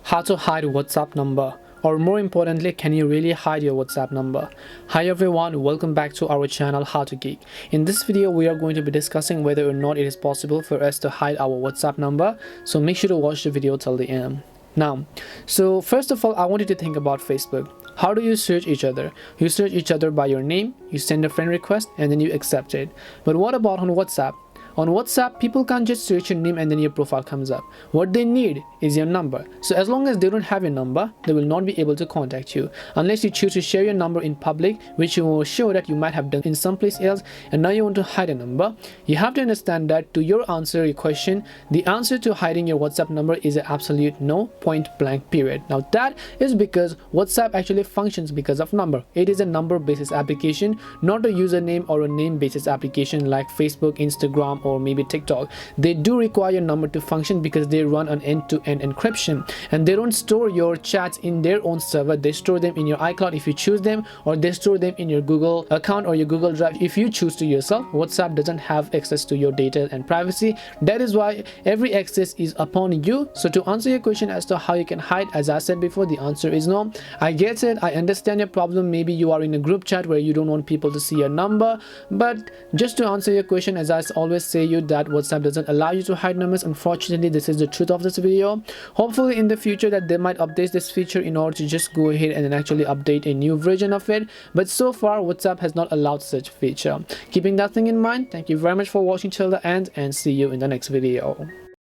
How to hide WhatsApp number, or more importantly, can you really hide your WhatsApp number? Hi everyone, welcome back to our channel How to Geek. In this video we are going to be discussing whether or not it is possible for us to hide our WhatsApp number, so make sure to watch the video till the end. Now, so first of all, I want you to think about Facebook. How do you search each other? You search each other by your name, you send a friend request, and then you accept it. But what about on WhatsApp? On WhatsApp, people can't just search your name and then your profile comes up. What they need is your number. So as long as they don't have your number, they will not be able to contact you unless you choose to share your number in public, which you will show that you might have done in someplace else, and now you want to hide a number. You have to understand that to your question, the answer to hiding your WhatsApp number is an absolute no, point blank period. Now that is because WhatsApp actually functions because of number. It is a number basis application, not a username or a name basis application like Facebook, Instagram, or maybe TikTok. They do require your number to function because they run an end-to-end encryption, and they don't store your chats in their own server. They store them in your iCloud if you choose them, or they store them in your Google account or your Google Drive if you choose to yourself. WhatsApp doesn't have access to your data and privacy. That is why every access is upon you. So to answer your question as to how you can hide, as I said before, the answer is no. I get it, I understand your problem. Maybe you are in a group chat where you don't want people to see your number, but just to answer your question, as I always say you, that WhatsApp doesn't allow you to hide numbers. Unfortunately, this is the truth of this video. Hopefully in the future that they might update this feature in order to just go ahead and then actually update a new version of it, but so far WhatsApp has not allowed such feature. Keeping that thing in mind, thank you very much for watching till the end, and see you in the next video.